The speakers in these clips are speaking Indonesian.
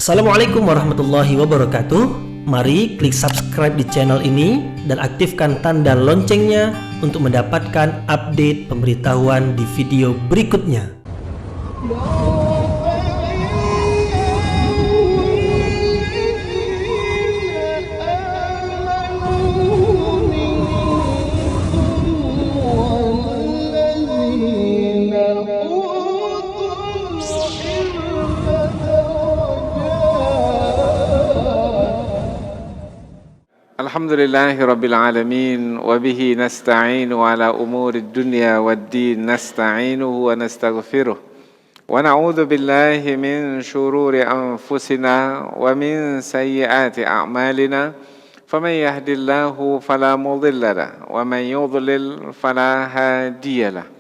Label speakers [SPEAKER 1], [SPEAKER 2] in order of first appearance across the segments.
[SPEAKER 1] Assalamualaikum warahmatullahi wabarakatuh. Mari klik subscribe di channel ini dan aktifkan tanda loncengnya untuk mendapatkan update pemberitahuan di video berikutnya.
[SPEAKER 2] Alhamdulillahi Rabbil Alamin wa bihi nasta'inu ala umuri dunya wad-din nasta'inuhu wa nastaghfiruh wa na'udzu billahi min shururi anfusina wa min sayyiati a'malina faman yahdihillahu fala mudilla lahu wa man yudlil fala hadiya lahu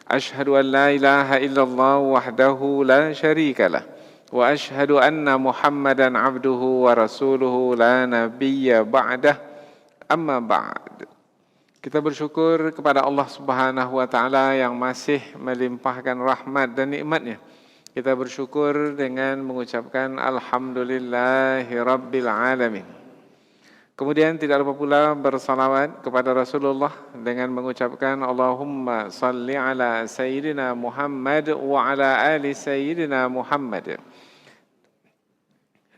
[SPEAKER 2] ashhadu an la ilaha illallah wahdahu la syarika lahu wa ashhadu anna Muhammadan abduhu wa rasuluhu la nabiyya ba'dah, amma ba'd. Kita bersyukur kepada Allah Subhanahu wa taala yang masih melimpahkan rahmat dan nikmat-Nya. Kita bersyukur dengan mengucapkan alhamdulillahi rabbil alamin. Kemudian tidak lupa pula bersalawat kepada Rasulullah dengan mengucapkan Allahumma salli ala sayyidina Muhammad wa ala ali sayyidina Muhammad.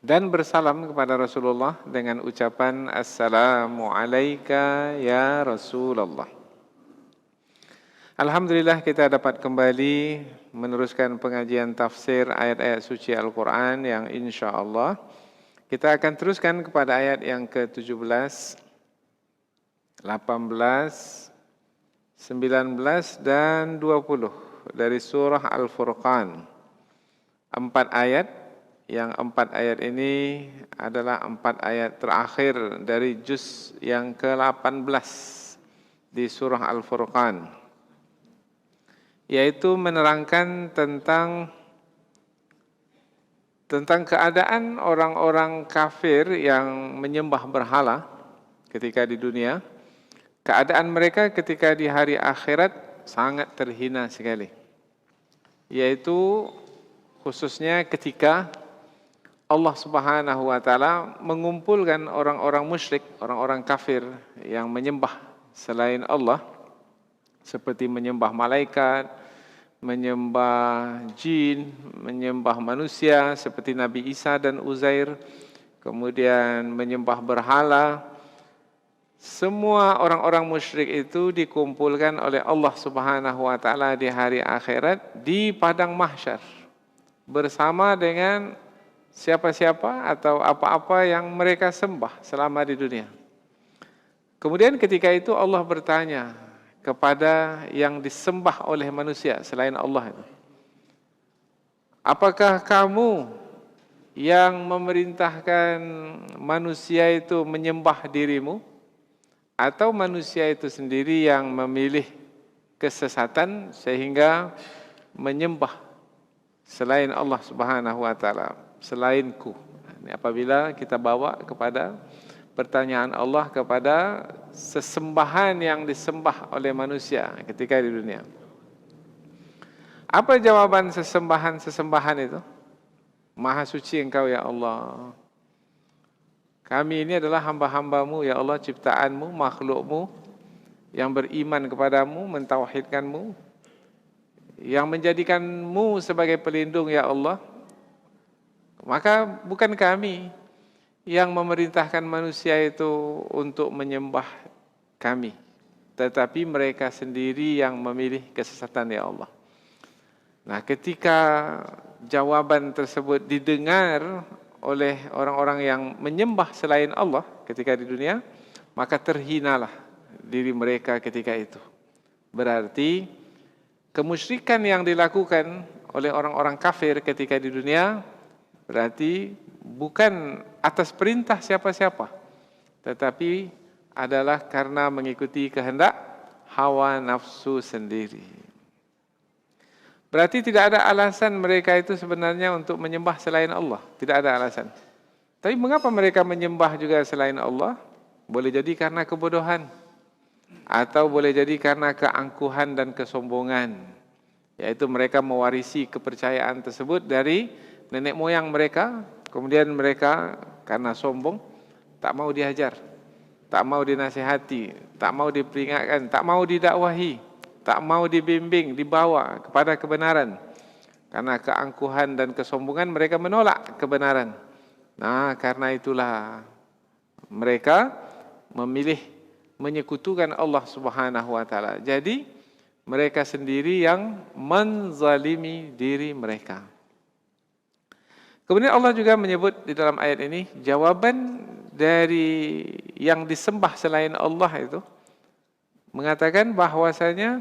[SPEAKER 2] Dan bersalam kepada Rasulullah dengan ucapan Assalamu alayka ya Rasulullah. Alhamdulillah kita dapat kembali meneruskan pengajian tafsir ayat-ayat suci Al-Quran yang insya Allah kita akan teruskan kepada ayat yang ke-17, 18, 19, dan 20 dari surah Al-Furqan. 4 ayat. Yang 4 ayat ini adalah 4 ayat terakhir dari juz yang ke-18 di surah Al-Furqan, yaitu menerangkan tentang keadaan orang-orang kafir yang menyembah berhala ketika di dunia. Keadaan mereka ketika di hari akhirat sangat terhina sekali, yaitu khususnya ketika Allah Subhanahu wa taala mengumpulkan orang-orang musyrik, orang-orang kafir yang menyembah selain Allah, seperti menyembah malaikat, menyembah jin, menyembah manusia seperti Nabi Isa dan Uzair, kemudian menyembah berhala. Semua orang-orang musyrik itu dikumpulkan oleh Allah Subhanahu wa taala di hari akhirat di padang mahsyar bersama dengan siapa-siapa atau apa-apa yang mereka sembah selama di dunia. Kemudian ketika itu Allah bertanya kepada yang disembah oleh manusia selain Allah itu, apakah kamu yang memerintahkan manusia itu menyembah dirimu, atau manusia itu sendiri yang memilih kesesatan sehingga menyembah selain Allah Subhanahu wa taala, selainku? Ini apabila kita bawa kepada pertanyaan Allah kepada sesembahan yang disembah oleh manusia ketika di dunia. Apa jawaban sesembahan itu? Maha suci Engkau ya Allah. Kami ini adalah hamba-hambamu ya Allah, ciptaanmu, makhlukmu yang beriman kepadamu, mentauhidkanmu, yang menjadikanmu sebagai pelindung ya Allah. Maka bukan kami yang memerintahkan manusia itu untuk menyembah kami, tetapi mereka sendiri yang memilih kesesatan ya Allah. Nah, ketika jawaban tersebut didengar oleh orang-orang yang menyembah selain Allah ketika di dunia, maka terhinalah diri mereka ketika itu. Berarti kemusyrikan yang dilakukan oleh orang-orang kafir ketika di dunia berarti bukan atas perintah siapa-siapa, tetapi adalah karena mengikuti kehendak hawa nafsu sendiri. Berarti tidak ada alasan mereka itu sebenarnya untuk menyembah selain Allah. Tidak ada alasan. Tapi mengapa mereka menyembah juga selain Allah? Boleh jadi karena kebodohan, atau boleh jadi karena keangkuhan dan kesombongan, yaitu mereka mewarisi kepercayaan tersebut dari nenek moyang mereka Kemudian mereka karena sombong tak mau diajar, tak mau dinasihati, tak mau diperingatkan, tak mau didakwahi, tak mau dibimbing, dibawa kepada kebenaran. Karena keangkuhan dan kesombongan mereka menolak kebenaran. Nah, karena itulah mereka memilih menyekutukan Allah Subhanahu wa taala. Jadi mereka sendiri yang menzalimi diri mereka. Kemudian Allah juga menyebut di dalam ayat ini jawaban dari yang disembah selain Allah itu, mengatakan bahwasanya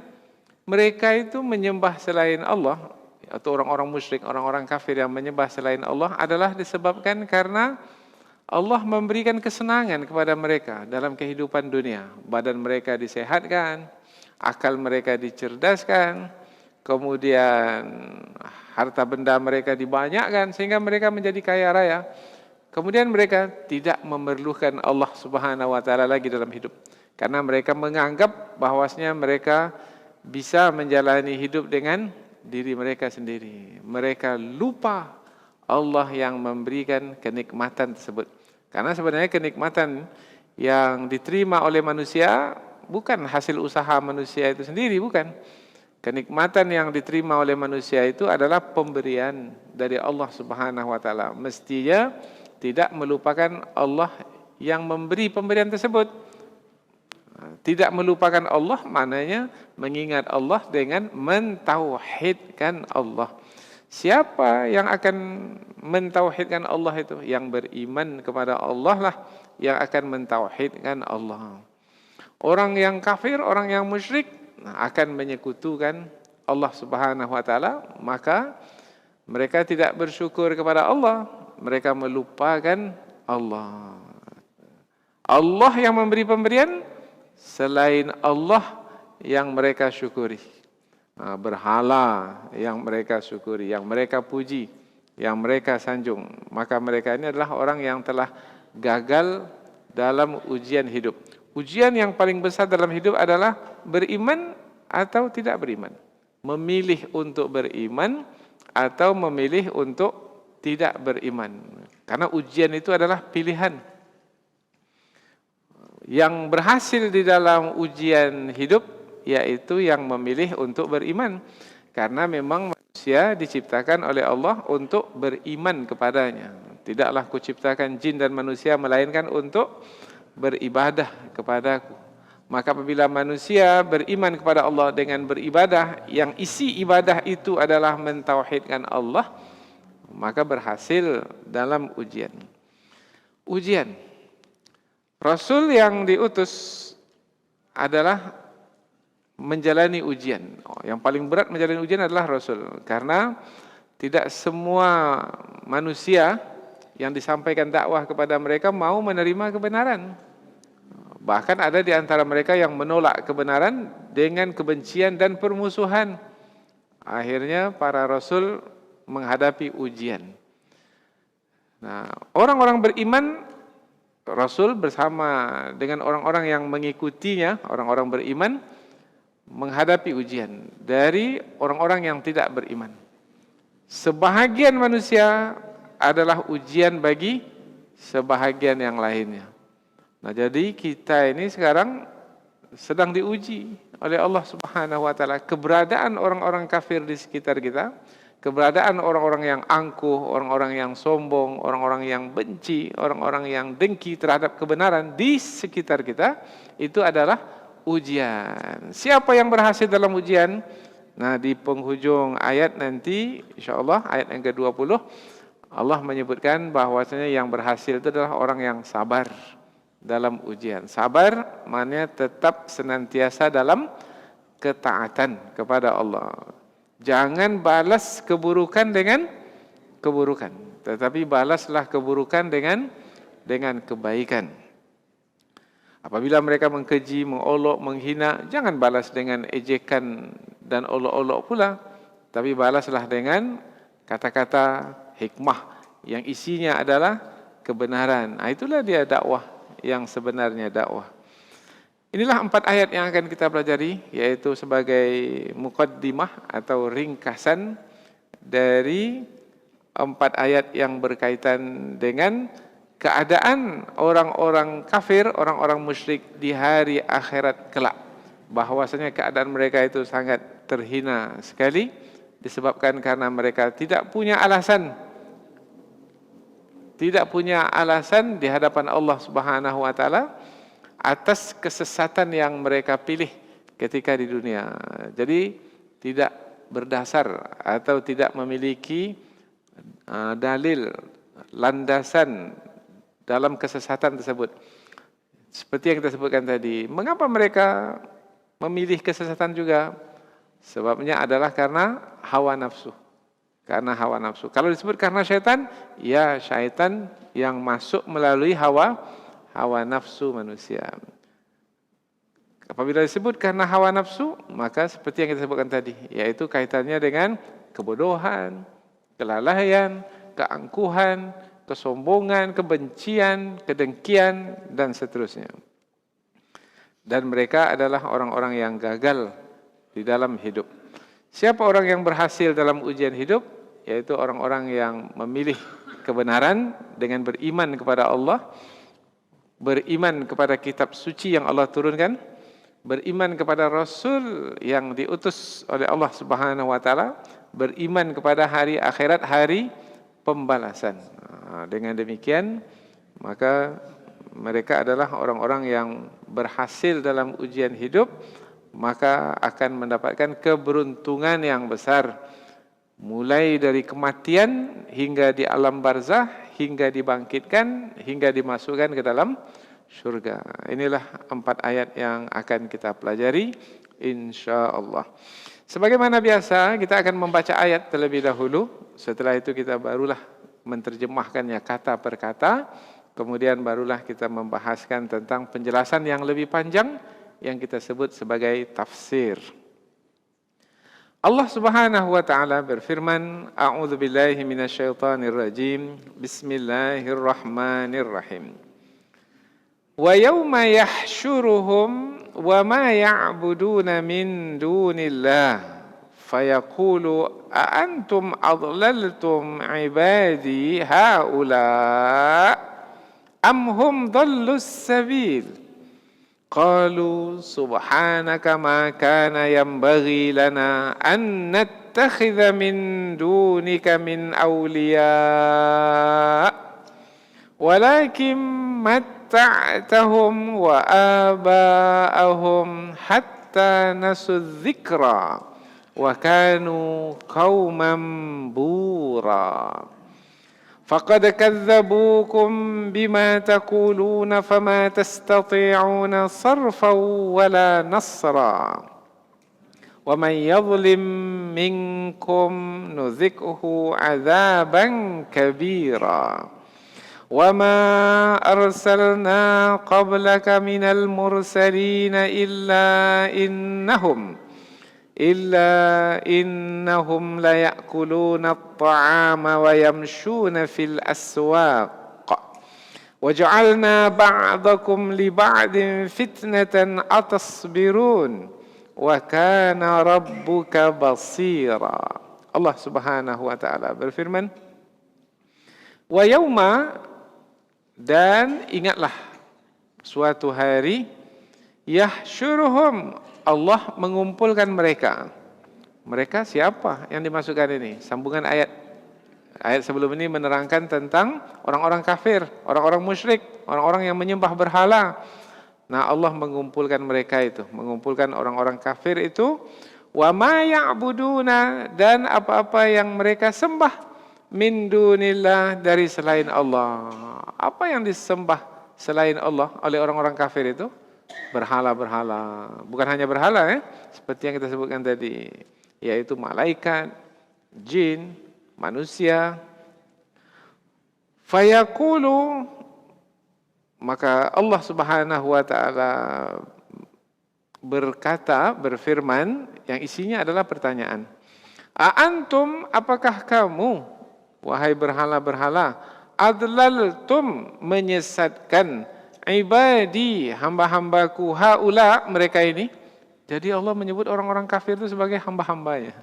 [SPEAKER 2] mereka itu menyembah selain Allah, atau orang-orang musyrik, orang-orang kafir yang menyembah selain Allah adalah disebabkan karena Allah memberikan kesenangan kepada mereka dalam kehidupan dunia. Badan mereka disehatkan, akal mereka dicerdaskan, kemudian harta benda mereka dibanyakkan sehingga mereka menjadi kaya raya. Kemudian mereka tidak memerlukan Allah Subhanahu wa taala lagi dalam hidup. Karena mereka menganggap bahwasanya mereka bisa menjalani hidup dengan diri mereka sendiri. Mereka lupa Allah yang memberikan kenikmatan tersebut. Karena sebenarnya kenikmatan yang diterima oleh manusia bukan hasil usaha manusia itu sendiri, bukan. Kenikmatan yang diterima oleh manusia itu adalah pemberian dari Allah Subhanahu wa taala. Mestinya tidak melupakan Allah yang memberi pemberian tersebut. Tidak melupakan Allah maknanya mengingat Allah dengan mentauhidkan Allah. Siapa yang akan mentauhidkan Allah itu? Yang beriman kepada Allah lah yang akan mentauhidkan Allah. Orang yang kafir, orang yang musyrik akan menyekutukan Allah Subhanahu wa taala, maka mereka tidak bersyukur kepada Allah, mereka melupakan Allah. Allah yang memberi pemberian, selain Allah yang mereka syukuri. Berhala yang mereka syukuri, yang mereka puji, yang mereka sanjung. Maka mereka ini adalah orang yang telah gagal dalam ujian hidup. Ujian yang paling besar dalam hidup adalah beriman atau tidak beriman. Memilih untuk beriman atau memilih untuk tidak beriman. Karena ujian itu adalah pilihan. Yang berhasil di dalam ujian hidup yaitu yang memilih untuk beriman. Karena memang manusia diciptakan oleh Allah untuk beriman kepadanya. Tidaklah kuciptakan jin dan manusia melainkan untuk beribadah kepadaku. Maka apabila manusia beriman kepada Allah dengan beribadah, yang isi ibadah itu adalah mentauhidkan Allah, maka berhasil dalam ujian. Ujian. Rasul yang diutus adalah menjalani ujian. Yang paling berat menjalani ujian adalah Rasul. Karena tidak semua manusia yang disampaikan dakwah kepada mereka mau menerima kebenaran. Bahkan ada di antara mereka yang menolak kebenaran dengan kebencian dan permusuhan. Akhirnya para Rasul menghadapi ujian. Nah, orang-orang beriman, Rasul bersama dengan orang-orang yang mengikutinya, orang-orang beriman, menghadapi ujian dari orang-orang yang tidak beriman. Sebahagian manusia adalah ujian bagi sebahagian yang lainnya. Nah, jadi kita ini sekarang sedang diuji oleh Allah Subhanahu wa taala. Keberadaan orang-orang kafir di sekitar kita, keberadaan orang-orang yang angkuh, orang-orang yang sombong, orang-orang yang benci, orang-orang yang dengki terhadap kebenaran di sekitar kita, itu adalah ujian. Siapa yang berhasil dalam ujian? Nah, di penghujung ayat nanti, insyaAllah ayat yang ke-20, Allah menyebutkan bahwasanya yang berhasil itu adalah orang yang sabar dalam ujian. Sabar maknanya tetap senantiasa dalam ketaatan kepada Allah. Jangan balas keburukan dengan keburukan, tetapi balaslah keburukan dengan kebaikan. Apabila mereka mengkeji, mengolok, menghina, jangan balas dengan ejekan dan olok-olok pula, tapi balaslah dengan kata-kata hikmah yang isinya adalah kebenaran. Itulah dia dakwah yang sebenarnya dakwah. Inilah 4 ayat yang akan kita pelajari, yaitu sebagai muqaddimah atau ringkasan dari 4 ayat yang berkaitan dengan keadaan orang-orang kafir, orang-orang musyrik di hari akhirat kelak. Bahwasanya keadaan mereka itu sangat terhina sekali disebabkan karena mereka tidak punya alasan di hadapan Allah Subhanahu wa taala atas kesesatan yang mereka pilih ketika di dunia. Jadi tidak berdasar atau tidak memiliki dalil landasan dalam kesesatan tersebut. Seperti yang kita sebutkan tadi, mengapa mereka memilih kesesatan juga? Sebabnya adalah karena hawa nafsu. Karena hawa nafsu. Kalau disebut karena syaitan, ya syaitan yang masuk melalui hawa nafsu manusia. Apabila disebut karena hawa nafsu, maka seperti yang kita sebutkan tadi, yaitu kaitannya dengan kebodohan, kelalaian, keangkuhan, kesombongan, kebencian, kedengkian, dan seterusnya. Dan mereka adalah orang-orang yang gagal di dalam hidup. Siapa orang yang berhasil dalam ujian hidup? Yaitu orang-orang yang memilih kebenaran dengan beriman kepada Allah, beriman kepada kitab suci yang Allah turunkan, beriman kepada Rasul yang diutus oleh Allah Subhanahu wa taala, beriman kepada hari akhirat, hari pembalasan. Dengan demikian, maka mereka adalah orang-orang yang berhasil dalam ujian hidup, maka akan mendapatkan keberuntungan yang besar, mulai dari kematian hingga di alam barzah, hingga dibangkitkan, hingga dimasukkan ke dalam syurga. Inilah 4 ayat yang akan kita pelajari insya-Allah. Sebagaimana biasa, kita akan membaca ayat terlebih dahulu. Setelah itu kita barulah menerjemahkannya kata per kata. Kemudian barulah kita membahaskan tentang penjelasan yang lebih panjang yang kita sebut sebagai tafsir. Allah Subhanahu wa taala berfirman, A'udzu billahi minasyaitonir rajim. Bismillahirrahmanirrahim. Wa yauma yahsyuruhum wa ma ya'buduna min dunillah fayaqulu a antum adlaltum ibadi haula am hum dhallus sabil. Qalu subhanaka ma kana yanbaghi lana an nattakhidha min dunika min awliya walakin matta'tahum wa aba'ahum hatta nasu dzikra wa kanu qauman bura. فقد كذبوكم بما تقولون فما تستطيعون صرفا ولا نصرا ومن يظلم منكم نذقه عذابا كبيرا وما أرسلنا قبلك من المرسلين إلا إنهم ليأكلون الطعام ويمشون في الأسواق وجعلنا بعضكم لبعض فتنة أتصبرون وكان ربك بصيرا. Allah Subhanahu wa taala berfirman, wa yauma, dan ingatlah suatu hari, yahsyuruhum, Allah mengumpulkan mereka. Mereka siapa yang dimasukkan ini? Sambungan ayat sebelum ini menerangkan tentang orang-orang kafir, orang-orang musyrik, orang-orang yang menyembah berhala. Nah, Allah mengumpulkan mereka itu, mengumpulkan orang-orang kafir itu, wa ma ya'buduna, dan apa-apa yang mereka sembah, min dunillah, dari selain Allah. Apa yang disembah selain Allah oleh orang-orang kafir itu? Berhala-berhala. Bukan hanya berhala, seperti yang kita sebutkan tadi, yaitu malaikat, jin, manusia. Fayaqulu, maka Allah Subhanahu wa taala berfirman, yang isinya adalah pertanyaan. A antum, apakah kamu, wahai berhala-berhala, adlaltum, menyesatkan, ibadi, hamba-hambaku, haula, mereka ini. Jadi Allah menyebut orang-orang kafir itu sebagai hamba-hambanya.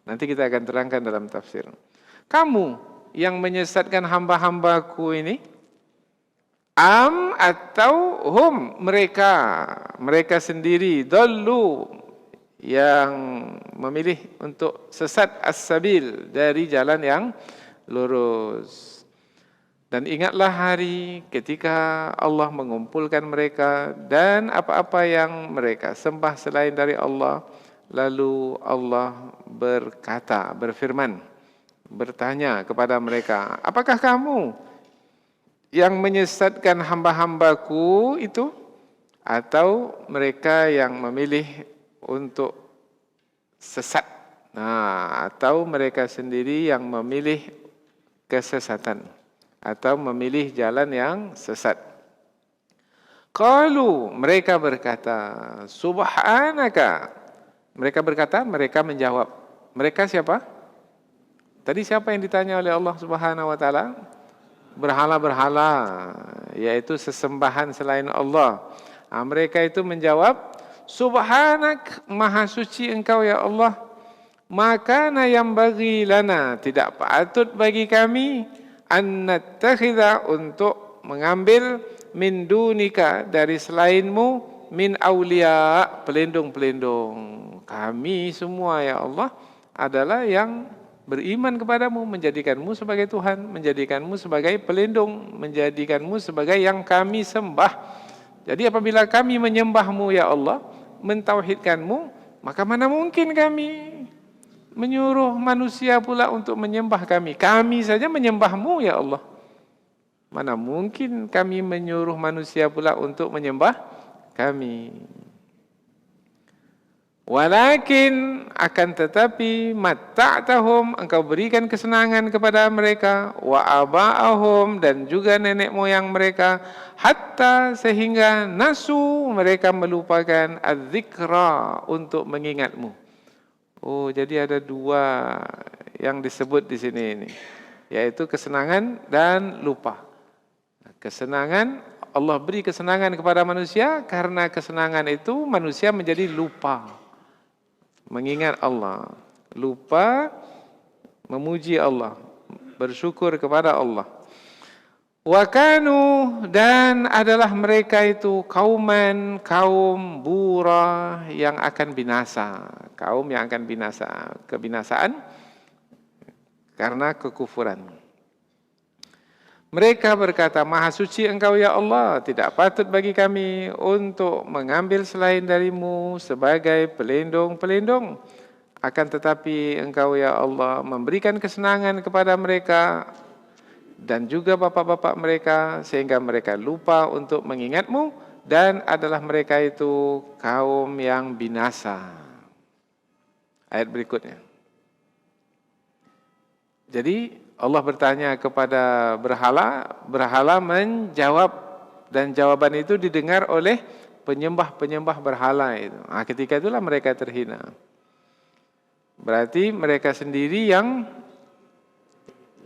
[SPEAKER 2] Nanti kita akan terangkan dalam tafsir. Kamu yang menyesatkan hamba-hambaku ini? Am atau hum mereka sendiri dallu yang memilih untuk sesat as-sabil dari jalan yang lurus. Dan ingatlah hari ketika Allah mengumpulkan mereka dan apa-apa yang mereka sembah selain dari Allah, lalu Allah berfirman, bertanya kepada mereka, apakah kamu yang menyesatkan hamba-hambaku itu, atau mereka yang memilih untuk sesat, atau mereka sendiri yang memilih kesesatan atau memilih jalan yang sesat. Qalu, mereka berkata, subhanaka. Mereka menjawab. Mereka siapa? Tadi siapa yang ditanya oleh Allah Subhanahu wa taala? Berhala-berhala, yaitu sesembahan selain Allah. Mereka itu menjawab, subhanak, maha suci engkau ya Allah. Maka yang bagi lana, tidak patut bagi kami an nattakhidha, untuk mengambil min dunika, dari selainmu, min aulia, pelindung-pelindung. Kami semua ya Allah adalah yang beriman kepadamu, menjadikanmu sebagai Tuhan, menjadikanmu sebagai pelindung, menjadikanmu sebagai yang kami sembah. Jadi apabila kami menyembahmu ya Allah, mentauhidkanmu, maka mana mungkin kami menyuruh manusia pula untuk menyembah kami. Kami saja menyembahmu ya Allah. Mana mungkin kami menyuruh manusia pula untuk menyembah kami. Walakin, akan tetapi, matta'tahum, engkau berikan kesenangan kepada mereka, wa aba'ahum, dan juga nenek moyang mereka, hatta, sehingga nasu, mereka melupakan az-zikra, untuk mengingatmu. Oh, jadi ada dua yang disebut di sini ini, yaitu kesenangan dan lupa. Kesenangan, Allah beri kesenangan kepada manusia, karena kesenangan itu manusia menjadi lupa mengingat Allah, lupa memuji Allah, bersyukur kepada Allah. Wa kanu, dan adalah mereka itu kaum bura, yang akan binasa, kaum yang akan binasa, kebinasaan karena kekufuran. Mereka berkata, maha suci engkau ya Allah, tidak patut bagi kami untuk mengambil selain darimu sebagai pelindung-pelindung. Akan tetapi engkau ya Allah memberikan kesenangan kepada mereka dan juga bapak-bapak mereka, sehingga mereka lupa untuk mengingatmu, dan adalah mereka itu kaum yang binasa. Ayat berikutnya. Jadi Allah bertanya kepada berhala menjawab, dan jawaban itu didengar oleh penyembah-penyembah berhala itu. Ketika itulah mereka terhina. Berarti mereka sendiri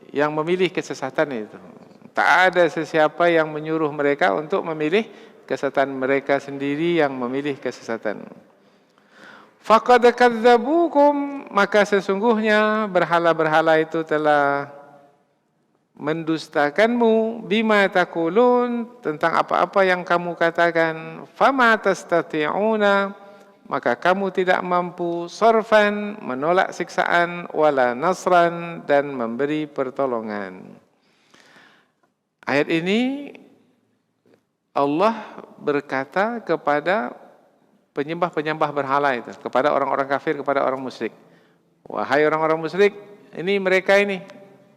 [SPEAKER 2] yang memilih kesesatan itu. Tak ada sesiapa yang menyuruh mereka untuk memilih kesesatan, mereka sendiri yang memilih kesesatan. Faqad kadzabukum, maka sesungguhnya berhala-berhala itu telah mendustakanmu, bima taqulun, tentang apa-apa yang kamu katakan. Fama tastati'una, maka kamu tidak mampu sarfan, menolak siksaan, wala nasran, dan memberi pertolongan. Ayat ini Allah berkata kepada penyembah-penyembah berhala itu, kepada orang-orang kafir, kepada orang musyrik. Wahai orang-orang musyrik, ini mereka ini,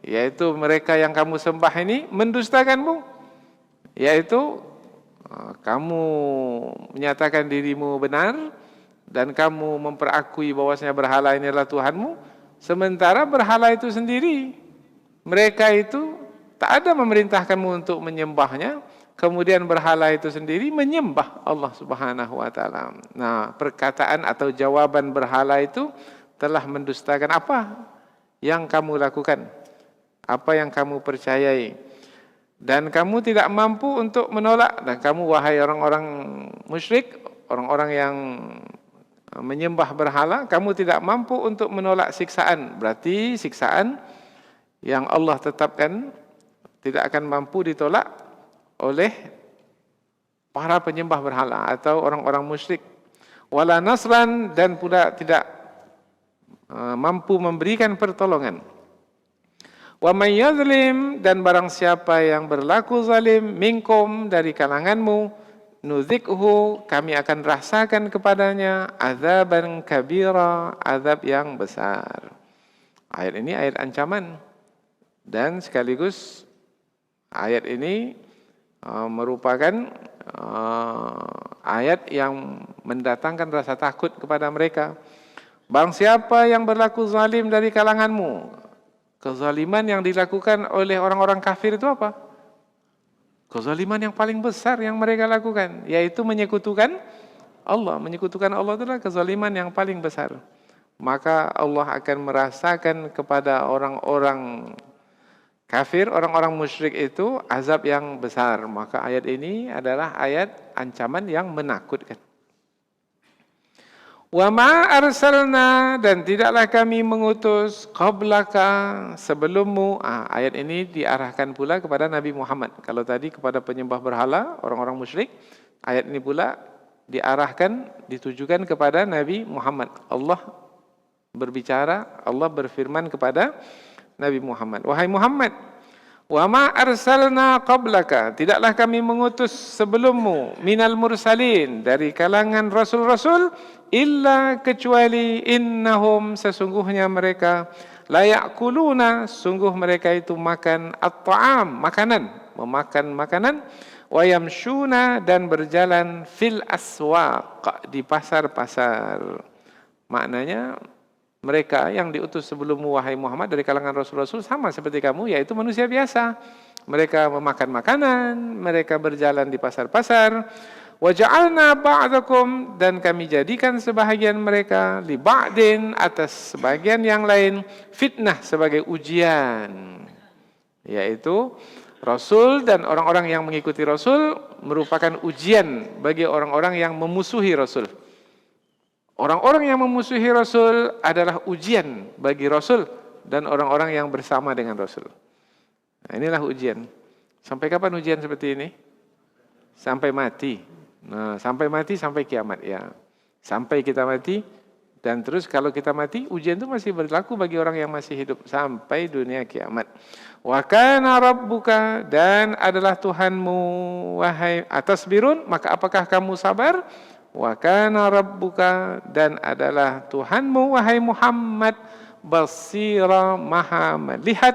[SPEAKER 2] yaitu mereka yang kamu sembah ini mendustakanmu, yaitu kamu menyatakan dirimu benar dan kamu memperakui bahwasanya berhala ini adalah Tuhanmu, sementara berhala itu sendiri, mereka itu tak ada memerintahkanmu untuk menyembahnya, kemudian berhala itu sendiri menyembah Allah Subhanahu wa taala. Nah, perkataan atau jawaban berhala itu telah mendustakan apa yang kamu lakukan, apa yang kamu percayai, dan kamu tidak mampu untuk menolak. Dan kamu, wahai orang-orang musyrik, orang-orang yang menyembah berhala, kamu tidak mampu untuk menolak siksaan. Berarti siksaan yang Allah tetapkan tidak akan mampu ditolak oleh para penyembah berhala atau orang-orang musyrik. Wala nasran, dan pula tidak mampu memberikan pertolongan. Wa may yazlim, dan barang siapa yang berlaku zalim minkum dari kalanganmu, nuzikhu, kami akan rasakan kepadanya azaban kabira, azab yang besar. Ayat ini ayat ancaman, dan sekaligus ayat ini merupakan ayat yang mendatangkan rasa takut kepada mereka. Barang siapa yang berlaku zalim dari kalanganmu, kezaliman yang dilakukan oleh orang-orang kafir itu apa? Kezaliman yang paling besar yang mereka lakukan, yaitu menyekutukan Allah. Menyekutukan Allah adalah kezaliman yang paling besar. Maka Allah akan merasakan kepada orang-orang kafir, orang-orang musyrik itu azab yang besar. Maka ayat ini adalah ayat ancaman yang menakutkan. Wa ma arsalna, dan tidaklah kami mengutus qablaka, sebelummu. Ayat ini diarahkan pula kepada Nabi Muhammad. Kalau tadi kepada penyembah berhala, orang-orang musyrik, ayat ini pula diarahkan, ditujukan kepada Nabi Muhammad. Allah berbicara, Allah berfirman kepada Nabi Muhammad, wahai Muhammad, wa ma arsalna qablaka, tidaklah kami mengutus sebelummu, minal mursalin, dari kalangan rasul-rasul, illa, kecuali, innahum, sesungguhnya mereka, la ya'kuluna, sungguh mereka itu makan at-ta'am, makanan, memakan makanan, wa yamshuna, dan berjalan fil aswaq, di pasar-pasar. Maknanya mereka yang diutus sebelummu wahai Muhammad dari kalangan rasul-rasul sama seperti kamu, yaitu manusia biasa. Mereka memakan makanan, mereka berjalan di pasar-pasar. Wa ja'alna ba'dakum, dan kami jadikan sebahagian mereka, li ba'din, atas sebagian yang lain, fitnah, sebagai ujian. Yaitu Rasul dan orang-orang yang mengikuti Rasul merupakan ujian bagi orang-orang yang memusuhi Rasul. Orang-orang yang memusuhi Rasul adalah ujian bagi Rasul dan orang-orang yang bersama dengan Rasul. Nah, inilah ujian. Sampai kapan ujian seperti ini? Sampai mati. Nah, sampai mati, sampai kiamat ya. Sampai kita mati, dan terus kalau kita mati, ujian itu masih berlaku bagi orang yang masih hidup sampai dunia kiamat. Wa kana rabbuka, dan adalah Tuhanmu wahai atasbirun, maka apakah kamu sabar? Wa kana rabbuka, dan adalah Tuhanmu wahai Muhammad, basira, maha melihat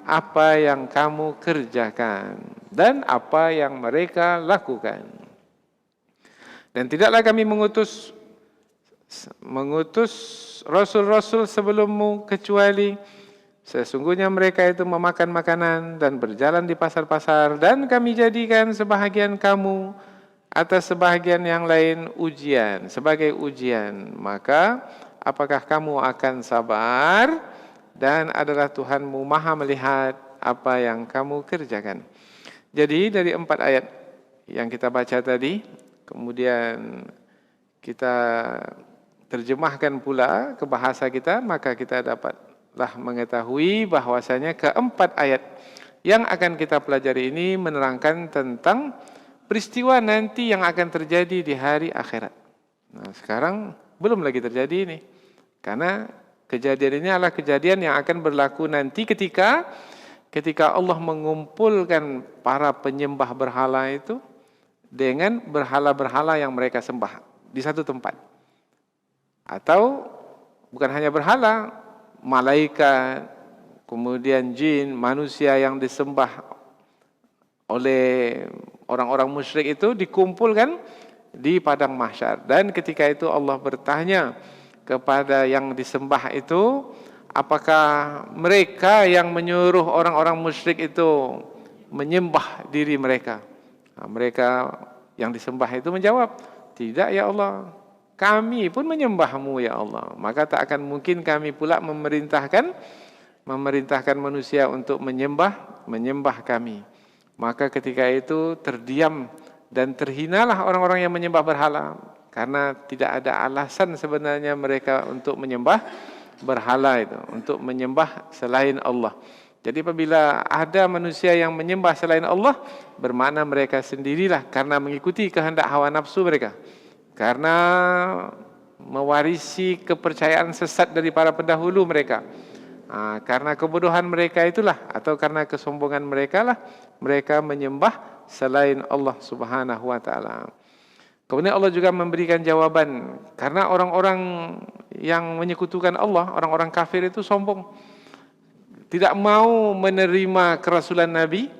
[SPEAKER 2] apa yang kamu kerjakan dan apa yang mereka lakukan. Dan tidaklah kami mengutus rasul-rasul sebelummu, kecuali sesungguhnya mereka itu memakan makanan dan berjalan di pasar-pasar, dan kami jadikan sebahagian kamu atas sebahagian yang lain ujian, sebagai ujian. Maka apakah kamu akan sabar? Dan adalah Tuhanmu maha melihat apa yang kamu kerjakan. Jadi dari 4 ayat yang kita baca tadi, kemudian kita terjemahkan pula ke bahasa kita, maka kita dapatlah mengetahui bahwasanya keempat ayat yang akan kita pelajari ini menerangkan tentang peristiwa nanti yang akan terjadi di hari akhirat. Nah, sekarang belum lagi terjadi ini, karena kejadian ini adalah kejadian yang akan berlaku nanti ketika Allah mengumpulkan para penyembah berhala itu dengan berhala-berhala yang mereka sembah di satu tempat. Atau bukan hanya berhala, malaikat, kemudian jin, manusia yang disembah oleh orang-orang musyrik itu dikumpulkan di padang mahsyar. Dan ketika itu Allah bertanya kepada yang disembah itu, apakah mereka yang menyuruh orang-orang musyrik itu menyembah diri mereka? Nah, mereka yang disembah itu menjawab, tidak ya Allah, kami pun menyembahmu ya Allah. Maka tak akan mungkin kami pula memerintahkan manusia untuk menyembah kami. Maka ketika itu terdiam dan terhinalah orang-orang yang menyembah berhala, karena tidak ada alasan sebenarnya mereka untuk menyembah berhala itu, untuk menyembah selain Allah. Jadi apabila ada manusia yang menyembah selain Allah, bermakna mereka sendirilah karena mengikuti kehendak hawa nafsu mereka. Karena mewarisi kepercayaan sesat dari para pendahulu mereka. Karena kebodohan mereka itulah, atau karena kesombongan mereka lah, mereka menyembah selain Allah Subhanahu wa taala. Kemudian Allah juga memberikan jawaban, karena orang-orang yang menyekutukan Allah, orang-orang kafir itu sombong. Tidak mau menerima kerasulan Nabi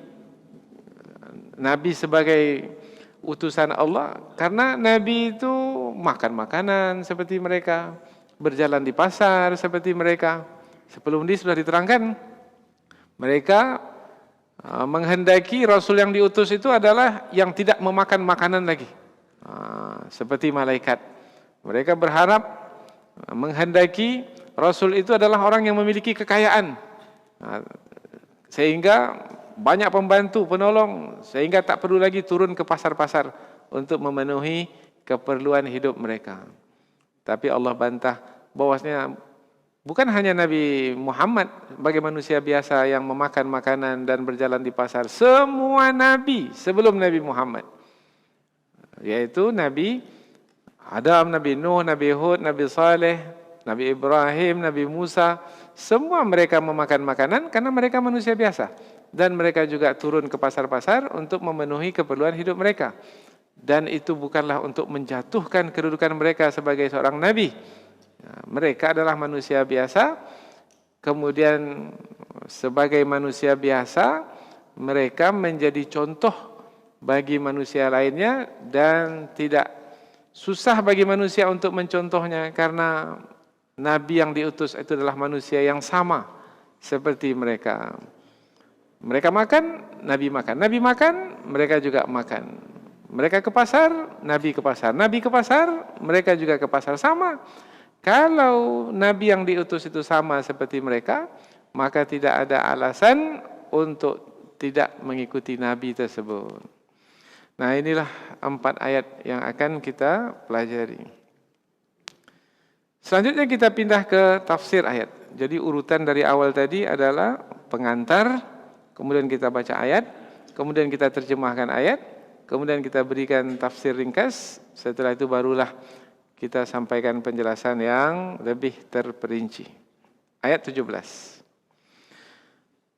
[SPEAKER 2] sebagai utusan Allah, karena Nabi itu makan makanan seperti mereka, berjalan di pasar seperti mereka. Sebelum ini sudah diterangkan, mereka menghendaki Rasul yang diutus itu adalah yang tidak memakan makanan lagi, seperti malaikat. Mereka berharap, menghendaki Rasul itu adalah orang yang memiliki kekayaan, sehingga banyak pembantu, penolong, sehingga tak perlu lagi turun ke pasar-pasar untuk memenuhi keperluan hidup mereka. Tapi Allah bantah bahwasanya bukan hanya Nabi Muhammad sebagai manusia biasa yang memakan makanan dan berjalan di pasar. Semua Nabi sebelum Nabi Muhammad, yaitu Nabi Adam, Nabi Nuh, Nabi Hud, Nabi Saleh, Nabi Ibrahim, Nabi Musa, semua mereka memakan makanan karena mereka manusia biasa. Dan mereka juga turun ke pasar-pasar untuk memenuhi keperluan hidup mereka. Dan itu bukanlah untuk menjatuhkan kedudukan mereka sebagai seorang Nabi. Mereka adalah manusia biasa, kemudian sebagai manusia biasa, mereka menjadi contoh bagi manusia lainnya dan tidak susah bagi manusia untuk mencontohnya karena Nabi yang diutus itu adalah manusia yang sama seperti mereka. Mereka makan, Nabi makan. Nabi makan, mereka juga makan. Mereka ke pasar, Nabi ke pasar. Nabi ke pasar, mereka juga ke pasar. Sama. Kalau Nabi yang diutus itu sama seperti mereka, maka tidak ada alasan untuk tidak mengikuti Nabi tersebut. Nah, inilah 4 ayat yang akan kita pelajari. Selanjutnya kita pindah ke tafsir ayat. Jadi urutan dari awal tadi adalah pengantar, kemudian kita baca ayat, kemudian kita terjemahkan ayat, kemudian kita berikan tafsir ringkas, setelah itu barulah kita sampaikan penjelasan yang lebih terperinci. Ayat 17.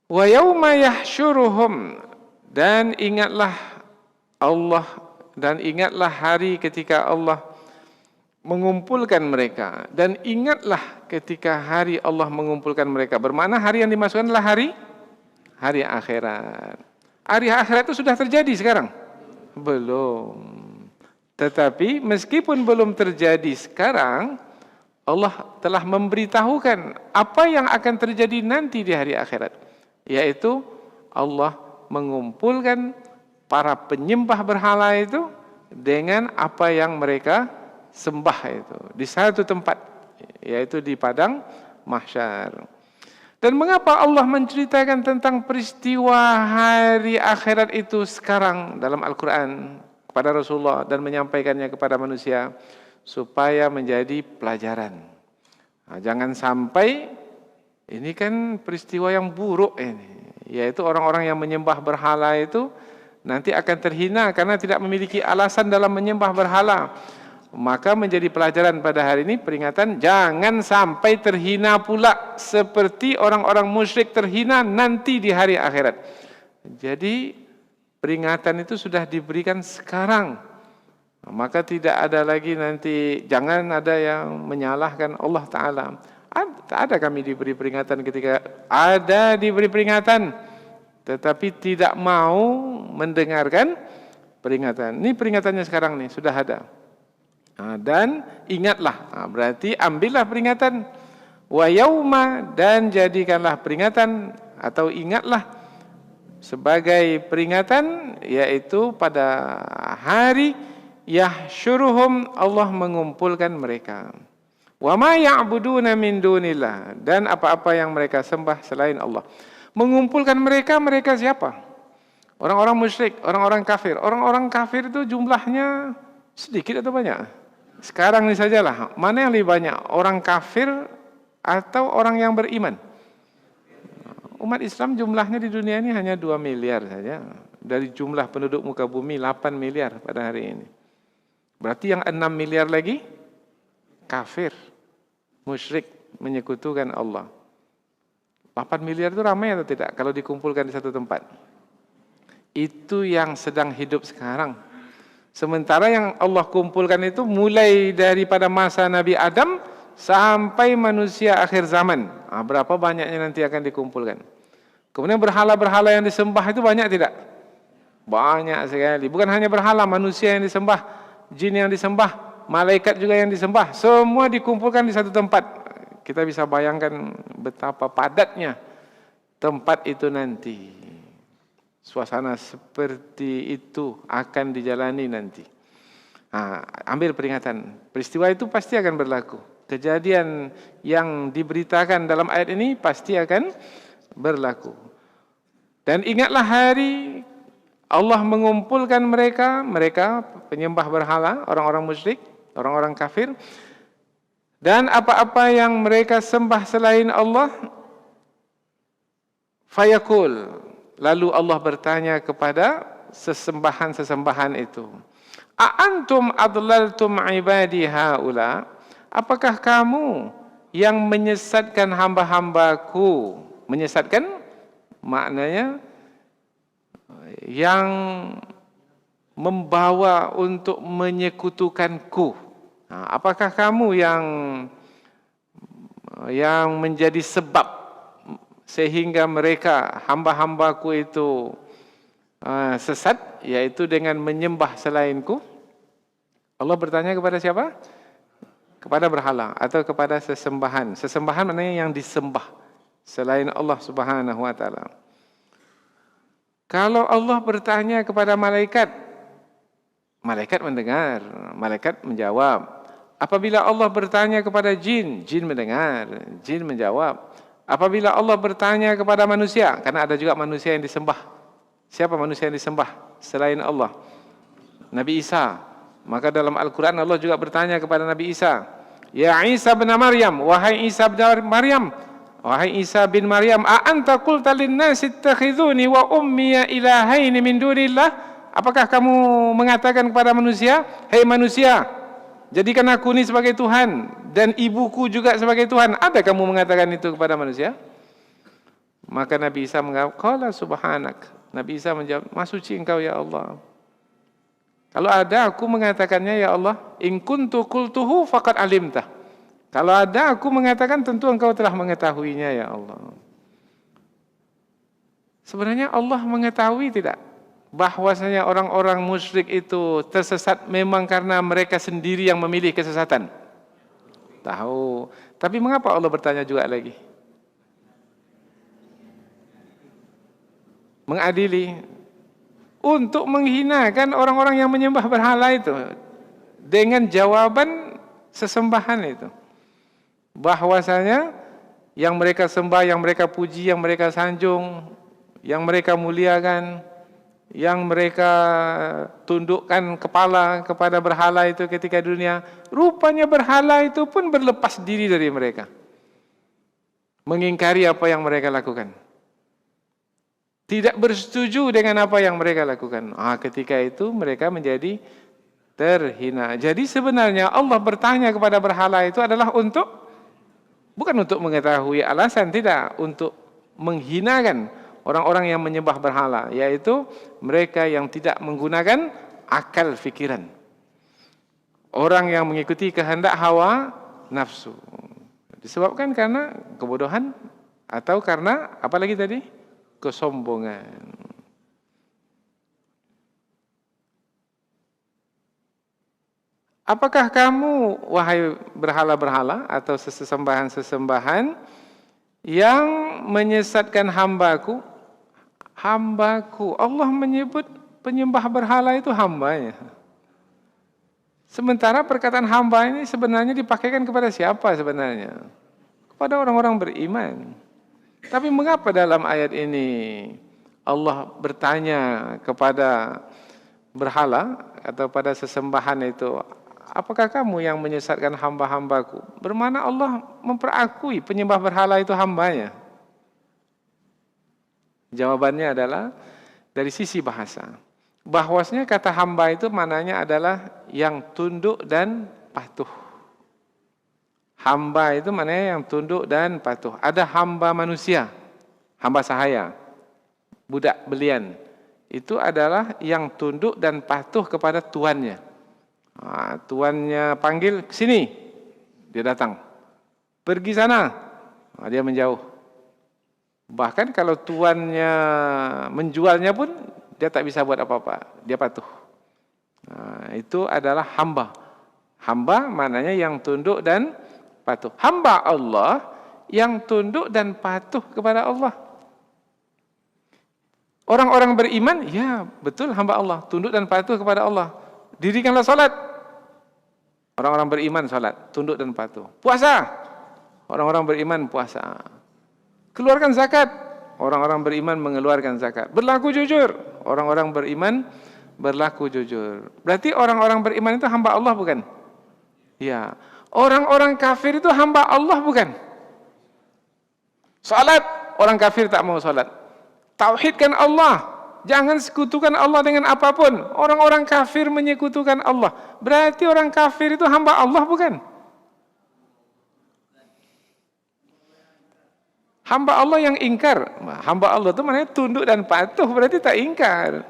[SPEAKER 2] Wa yauma yahsyuruhum, dan ingatlah hari ketika Allah mengumpulkan mereka, dan ingatlah ketika hari Allah mengumpulkan mereka. Bermakna hari yang dimaksudkan adalah hari akhirat. Hari akhirat itu sudah terjadi sekarang? Belum. Tetapi meskipun belum terjadi sekarang, Allah telah memberitahukan apa yang akan terjadi nanti di hari akhirat, yaitu Allah mengumpulkan para penyembah berhala itu dengan apa yang mereka sembah itu di satu tempat, yaitu di padang mahsyar. Dan mengapa Allah menceritakan tentang peristiwa hari akhirat itu sekarang dalam Al-Quran kepada Rasulullah dan menyampaikannya kepada manusia? Supaya menjadi pelajaran. Jangan sampai ini kan peristiwa yang buruk ini, yaitu orang-orang yang menyembah berhala itu nanti akan terhina karena tidak memiliki alasan dalam menyembah berhala. Maka menjadi pelajaran pada hari ini, peringatan jangan sampai terhina pula seperti orang-orang musyrik terhina nanti di hari akhirat. Jadi peringatan itu sudah diberikan sekarang. Maka tidak ada lagi nanti, jangan ada yang menyalahkan Allah Ta'ala. Ada kami diberi peringatan ketika ada diberi peringatan, tetapi tidak mau mendengarkan peringatan. Ini peringatannya sekarang nih, sudah ada. Dan ingatlah, berarti ambillah peringatan. Wa yauma, dan jadikanlah peringatan atau ingatlah sebagai peringatan, yaitu pada hari yahsyuruhum, Allah mengumpulkan mereka. Wa ma ya'buduna min dunillah, dan apa-apa yang mereka sembah selain Allah. Mengumpulkan mereka siapa? Orang-orang musyrik, orang-orang kafir. Orang-orang kafir itu jumlahnya sedikit atau banyak? Sekarang ini sajalah, mana yang lebih banyak? Orang kafir atau orang yang beriman? umat Islam jumlahnya di dunia ini hanya 2 miliar saja. Dari jumlah penduduk muka bumi 8 miliar pada hari ini. Berarti yang 6 miliar lagi kafir, musyrik, menyekutukan Allah. 8 miliar itu ramai atau tidak kalau dikumpulkan di satu tempat? Itu yang sedang hidup sekarang. Sementara yang Allah kumpulkan itu mulai daripada masa Nabi Adam sampai manusia akhir zaman. Berapa banyaknya nanti akan dikumpulkan. Kemudian berhala-berhala yang disembah itu banyak tidak? Banyak sekali. Bukan hanya berhala, manusia yang disembah, jin yang disembah, malaikat juga yang disembah. Semua dikumpulkan di satu tempat. Kita bisa bayangkan betapa padatnya tempat itu nanti. Suasana seperti itu akan dijalani nanti. Ambil peringatan. Peristiwa itu pasti akan berlaku. Kejadian yang diberitakan dalam ayat ini pasti akan berlaku. Dan ingatlah hari Allah mengumpulkan mereka penyembah berhala, orang-orang musyrik, orang-orang kafir, dan apa-apa yang mereka sembah selain Allah, fayaqul. Lalu Allah bertanya kepada sesembahan-sesembahan itu, "A'antum adlaltum ibadi haula?" Apakah kamu yang menyesatkan hamba-hambaku? Menyesatkan maknanya yang membawa untuk menyekutukanku. Apakah kamu yang menjadi sebab sehingga mereka hamba-hambaku itu sesat, yaitu dengan menyembah selainku? Allah bertanya kepada siapa? Kepada berhala atau kepada sesembahan. Sesembahan maknanya yang disembah selain Allah Subhanahu wa taala. Kalau Allah bertanya kepada malaikat, malaikat mendengar, malaikat menjawab. Apabila Allah bertanya kepada jin, jin mendengar, jin menjawab. Apabila Allah bertanya kepada manusia, karena ada juga manusia yang disembah. Siapa manusia yang disembah selain Allah? Nabi Isa. Maka dalam Al-Quran Allah juga bertanya kepada Nabi Isa, "Ya Isa bin Maryam, wahai Isa bin Maryam, wahai Isa bin Maryam, a anta qulta lin-nasi ittakhidhuni wa ummiya ilahaini min dunillah?" Apakah kamu mengatakan kepada manusia, "Hei manusia, jadikan aku ini sebagai Tuhan dan ibuku juga sebagai Tuhan"? Ada kamu mengatakan itu kepada manusia? Maka Nabi Isa menjawab, "Qala subhanak." Nabi Isa menjawab, "Maha suci Engkau ya Allah. Kalau ada aku mengatakannya ya Allah, in kuntu qultuhu faqad alimtah." Kalau ada aku mengatakan tentu Engkau telah mengetahuinya ya Allah. Sebenarnya Allah mengetahui tidak bahwasanya orang-orang musyrik itu tersesat memang karena mereka sendiri yang memilih kesesatan? Tahu. Tapi mengapa Allah bertanya juga lagi? Mengadili, untuk menghinakan orang-orang yang menyembah berhala itu dengan jawaban sesembahan itu, bahwasanya yang mereka sembah, yang mereka puji, yang mereka sanjung, yang mereka muliakan, yang mereka tundukkan kepala kepada berhala itu ketika dunia, rupanya berhala itu pun berlepas diri dari mereka, mengingkari apa yang mereka lakukan, tidak bersetuju dengan apa yang mereka lakukan. Ketika itu mereka menjadi terhina. Jadi sebenarnya Allah bertanya kepada berhala itu adalah bukan untuk mengetahui alasan, tidak, untuk menghinakan orang-orang yang menyembah berhala, yaitu mereka yang tidak menggunakan akal fikiran, orang yang mengikuti kehendak hawa nafsu, disebabkan karena kebodohan atau karena apa lagi tadi? Kesombongan. Apakah kamu, wahai berhala-berhala atau sesembahan-sesembahan yang menyesatkan hambaku? Hambaku, Allah menyebut penyembah berhala itu hambanya. Sementara perkataan hamba ini sebenarnya dipakaikan kepada siapa sebenarnya? Kepada orang-orang beriman. Tapi mengapa dalam ayat ini Allah bertanya kepada berhala atau pada sesembahan itu, apakah kamu yang menyesatkan hamba-hambaku? Bermana Allah memperakui penyembah berhala itu hambanya. Jawabannya adalah dari sisi bahasa. Bahwasanya kata hamba itu maknanya adalah yang tunduk dan patuh. Hamba itu maknanya yang tunduk dan patuh. Ada hamba manusia, hamba sahaya, budak belian. Itu adalah yang tunduk dan patuh kepada tuannya. Tuannya panggil, sini, dia datang. Pergi sana, dia menjauh. Bahkan kalau tuannya menjualnya pun, dia tak bisa buat apa-apa, dia patuh. Itu adalah hamba. Hamba maknanya yang tunduk dan patuh. Hamba Allah yang tunduk dan patuh kepada Allah. Orang-orang beriman, ya betul hamba Allah, tunduk dan patuh kepada Allah. Dirikanlah salat. Orang-orang beriman salat, tunduk dan patuh. Puasa. Orang-orang beriman puasa. Keluarkan zakat. Orang-orang beriman mengeluarkan zakat. Berlaku jujur. Orang-orang beriman berlaku jujur. Berarti orang-orang beriman itu hamba Allah bukan? Ya. Orang-orang kafir itu hamba Allah bukan? Salat, orang kafir tak mau salat. Tauhidkan Allah. Jangan sekutukan Allah dengan apapun. Orang-orang kafir menyekutukan Allah. Berarti orang kafir itu hamba Allah bukan? Hamba Allah yang ingkar. Hamba Allah itu maknanya tunduk dan patuh, berarti tak ingkar.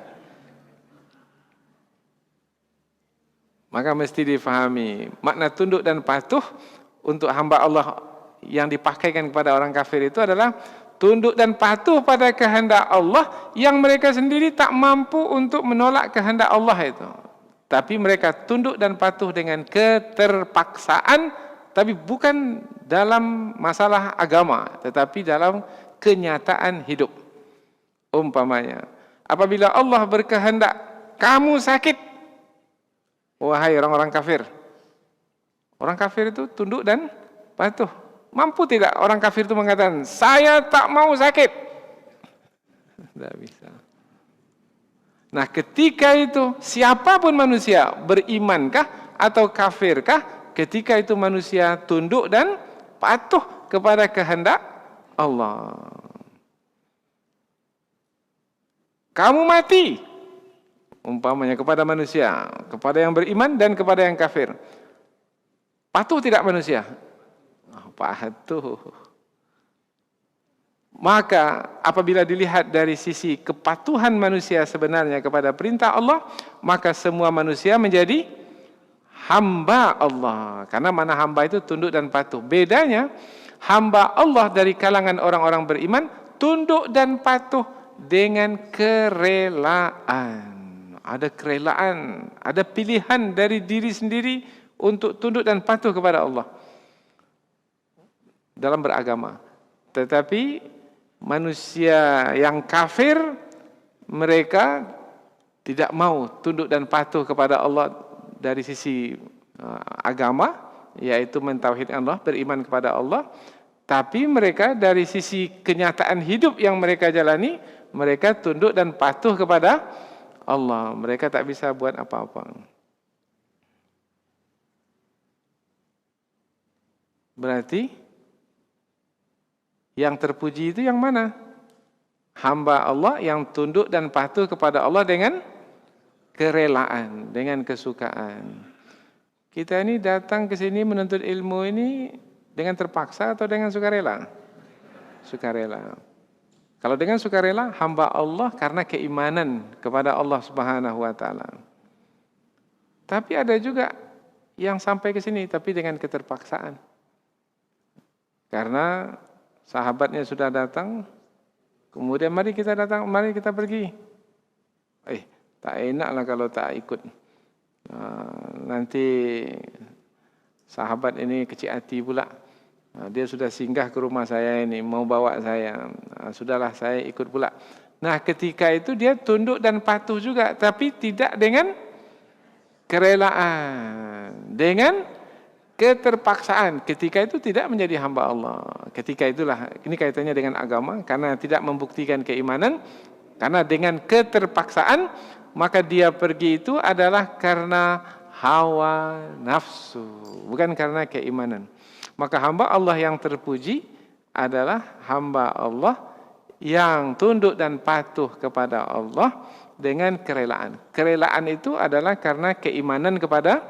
[SPEAKER 2] Maka mesti difahami. Makna tunduk dan patuh untuk hamba Allah yang dipakaikan kepada orang kafir itu adalah tunduk dan patuh pada kehendak Allah yang mereka sendiri tak mampu untuk menolak kehendak Allah itu. Tapi mereka tunduk dan patuh dengan keterpaksaan, tapi bukan dalam masalah agama, tetapi dalam kenyataan hidup. Umpamanya, apabila Allah berkehendak kamu sakit, wahai orang-orang kafir. Orang kafir itu tunduk dan patuh. Mampu tidak orang kafir itu mengatakan, saya tak mau sakit? Tidak bisa. Nah, ketika itu siapapun manusia, berimankah atau kafirkah, ketika itu manusia tunduk dan patuh kepada kehendak Allah. Kamu mati, umpamanya kepada manusia, kepada yang beriman dan kepada yang kafir. Patuh tidak manusia? Patuh. Maka apabila dilihat dari sisi kepatuhan manusia sebenarnya kepada perintah Allah, maka semua manusia menjadi hamba Allah. Karena mana hamba itu tunduk dan patuh. Bedanya, hamba Allah dari kalangan orang-orang beriman tunduk dan patuh dengan kerelaan. Ada kerelaan, ada pilihan dari diri sendiri untuk tunduk dan patuh kepada Allah dalam beragama. Tetapi manusia yang kafir, mereka tidak mau tunduk dan patuh kepada Allah dari sisi agama, yaitu mentauhidkan Allah, beriman kepada Allah. Tapi mereka dari sisi kenyataan hidup yang mereka jalani, mereka tunduk dan patuh kepada Allah. Mereka tak bisa buat apa-apa. Berarti yang terpuji itu yang mana? Hamba Allah yang tunduk dan patuh kepada Allah dengan kerelaan, dengan kesukaan. Kita ini datang ke sini menuntut ilmu ini dengan terpaksa atau dengan sukarela? Sukarela. Kalau dengan sukarela, hamba Allah karena keimanan kepada Allah Subhanahu wa taala. Tapi ada juga yang sampai ke sini tapi dengan keterpaksaan. Karena sahabatnya sudah datang, kemudian mari kita datang, mari kita pergi. Tak enaklah kalau tak ikut. Nanti sahabat ini kecil hati pula. Dia sudah singgah ke rumah saya ini, mau bawa saya. Sudahlah saya ikut pula. Nah, ketika itu dia tunduk dan patuh juga, tapi tidak dengan kerelaan, dengan keterpaksaan. Ketika itu tidak menjadi hamba Allah. Ketika itulah, ini kaitannya dengan agama, karena tidak membuktikan keimanan, karena dengan keterpaksaan, maka dia pergi itu adalah karena hawa nafsu, bukan karena keimanan. Maka hamba Allah yang terpuji adalah hamba Allah yang tunduk dan patuh kepada Allah dengan kerelaan. Kerelaan itu adalah karena keimanan kepada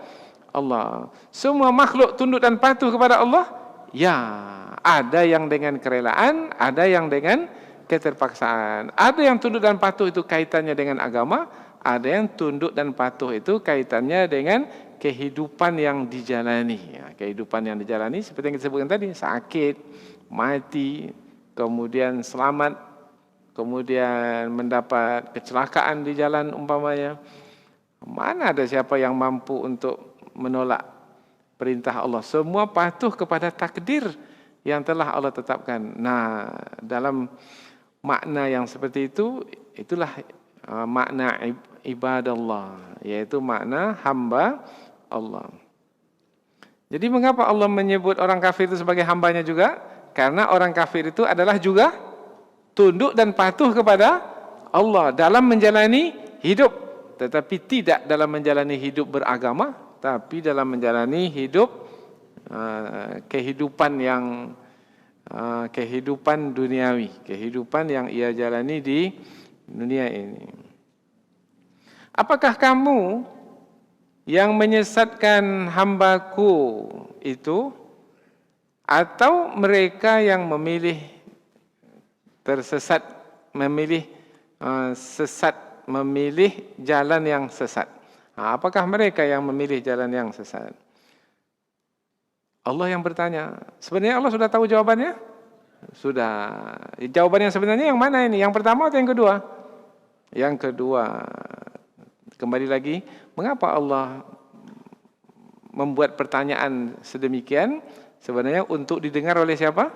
[SPEAKER 2] Allah. Semua makhluk tunduk dan patuh kepada Allah? Ya, ada yang dengan kerelaan, ada yang dengan keterpaksaan. Ada yang tunduk dan patuh itu kaitannya dengan agama, ada yang tunduk dan patuh itu kaitannya dengan kehidupan yang dijalani. Ya, kehidupan yang dijalani seperti yang kita sebutkan tadi, sakit, mati, kemudian selamat, kemudian mendapat kecelakaan di jalan umpamanya. Mana ada siapa yang mampu untuk menolak perintah Allah? Semua patuh kepada takdir yang telah Allah tetapkan. Nah, dalam makna yang seperti itu, itulah makna ibadallah, yaitu makna hamba Allah. Jadi mengapa Allah menyebut orang kafir itu sebagai hambanya juga? Karena orang kafir itu adalah juga tunduk dan patuh kepada Allah dalam menjalani hidup, tetapi tidak dalam menjalani hidup beragama, tapi dalam menjalani hidup kehidupan duniawi, kehidupan yang ia jalani di dunia ini. Apakah kamu yang menyesatkan hambaku itu, atau mereka yang memilih tersesat, memilih jalan yang sesat? Apakah mereka yang memilih jalan yang sesat? Allah yang bertanya. Sebenarnya Allah sudah tahu jawabannya? Sudah. Jawaban yang sebenarnya yang mana ini? Yang pertama atau yang kedua? Yang kedua. Kembali lagi, mengapa Allah membuat pertanyaan sedemikian? Sebenarnya untuk didengar oleh siapa?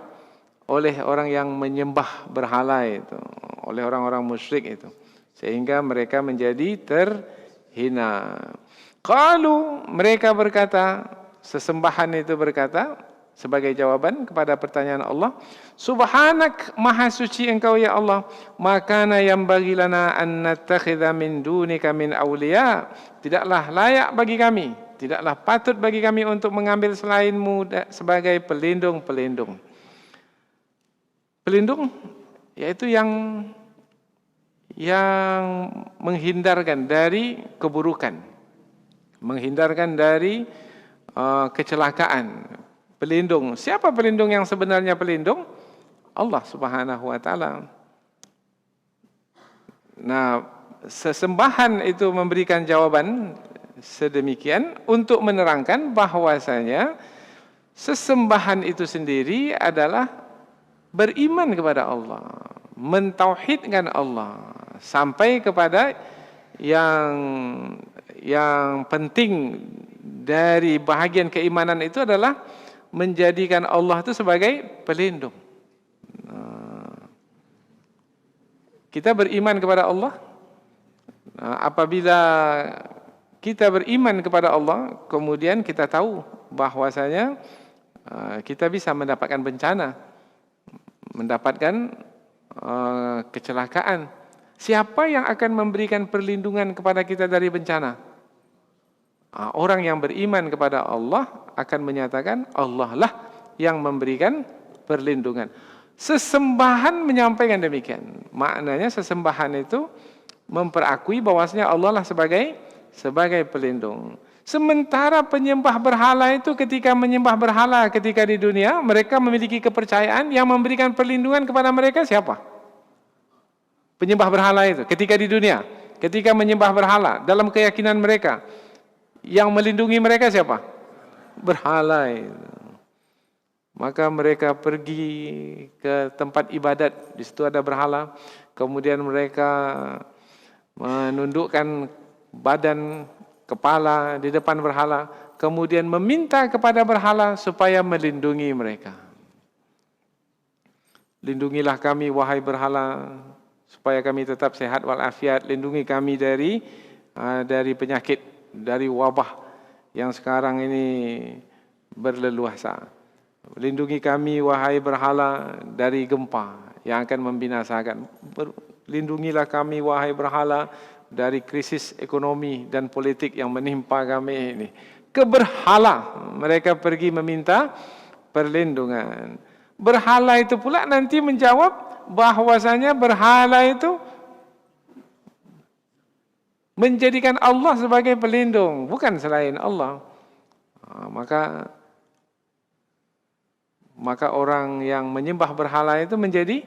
[SPEAKER 2] Oleh orang yang menyembah berhala itu, oleh orang-orang musyrik itu, sehingga mereka menjadi terhina. Qalu, mereka berkata, sesembahan itu berkata sebagai jawaban kepada pertanyaan Allah, Subhanak, maha suci engkau ya Allah, makana yanbaghi lana an nattakhidha min dunika min awliya. Tidaklah layak bagi kami, tidaklah patut bagi kami untuk mengambil selainmu sebagai pelindung-pelindung. Pelindung yaitu yang menghindarkan dari keburukan, menghindarkan dari kecelakaan. Pelindung. Siapa pelindung yang sebenarnya pelindung? Allah Subhanahu wa taala. Nah, sesembahan itu memberikan jawaban sedemikian untuk menerangkan bahwasanya sesembahan itu sendiri adalah beriman kepada Allah, mentauhidkan Allah, sampai kepada yang penting dari bahagian keimanan itu adalah menjadikan Allah itu sebagai pelindung. Kita beriman kepada Allah. Apabila kita beriman kepada Allah, kemudian kita tahu bahwasanya kita bisa mendapatkan bencana, mendapatkan kecelakaan. Siapa yang akan memberikan perlindungan kepada kita dari bencana? Orang yang beriman kepada Allah akan menyatakan Allah lah yang memberikan perlindungan. Sesembahan menyampaikan demikian. Maknanya sesembahan itu memperakui bahwasanya Allah lah sebagai pelindung. Sementara penyembah berhala itu ketika menyembah berhala ketika di dunia, mereka memiliki kepercayaan yang memberikan perlindungan kepada mereka siapa? Penyembah berhala itu ketika di dunia, ketika menyembah berhala dalam keyakinan mereka, yang melindungi mereka siapa? Berhala itu. Maka mereka pergi ke tempat ibadat, di situ ada berhala, kemudian mereka menundukkan badan, kepala di depan berhala, kemudian meminta kepada berhala supaya melindungi mereka. Lindungilah kami wahai berhala, supaya kami tetap sehat walafiat. Lindungi kami dari penyakit, dari wabah yang sekarang ini berleluasa. Lindungi kami wahai berhala dari gempa yang akan membinasakan. Lindungilah kami wahai berhala dari krisis ekonomi dan politik yang menimpa kami ini. Ke berhala mereka pergi meminta perlindungan. Berhala itu pula nanti menjawab, bahwasanya berhala itu menjadikan Allah sebagai pelindung, bukan selain Allah. Maka orang yang menyembah berhala itu menjadi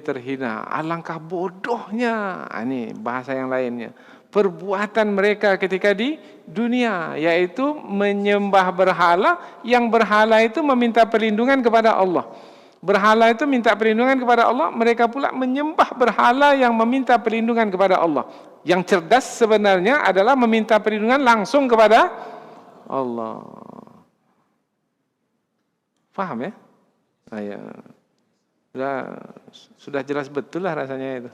[SPEAKER 2] terhina. Alangkah bodohnya, ini bahasa yang lainnya, perbuatan mereka ketika di dunia, yaitu menyembah berhala, yang berhala itu meminta perlindungan kepada Allah. Berhala itu minta perlindungan kepada Allah, mereka pula menyembah berhala yang meminta perlindungan kepada Allah. Yang cerdas sebenarnya adalah meminta perlindungan langsung kepada Allah. Faham ya? Ya. Sudah jelas betul lah rasanya itu.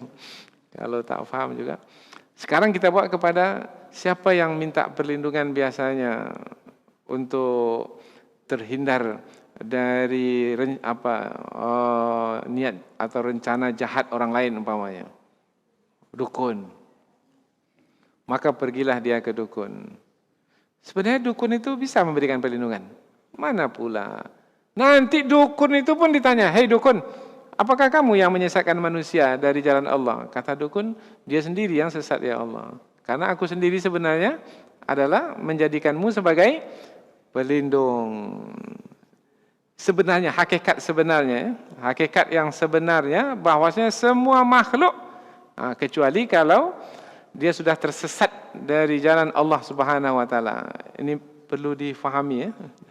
[SPEAKER 2] Kalau tak paham juga. Sekarang kita bawa kepada siapa yang minta perlindungan biasanya untuk terhindar dari niat atau rencana jahat orang lain umpamanya. Dukun. Maka pergilah dia ke dukun. Sebenarnya dukun itu bisa memberikan perlindungan. Mana pula? Nanti dukun itu pun ditanya, "Hei dukun, apakah kamu yang menyesatkan manusia dari jalan Allah?" Kata dukun, dia sendiri yang sesat ya Allah. Karena aku sendiri sebenarnya adalah menjadikanmu sebagai pelindung. Sebenarnya, hakikat yang sebenarnya bahwasanya semua makhluk, kecuali kalau dia sudah tersesat dari jalan Allah Subhanahu wa taala. Ini perlu difahami ya,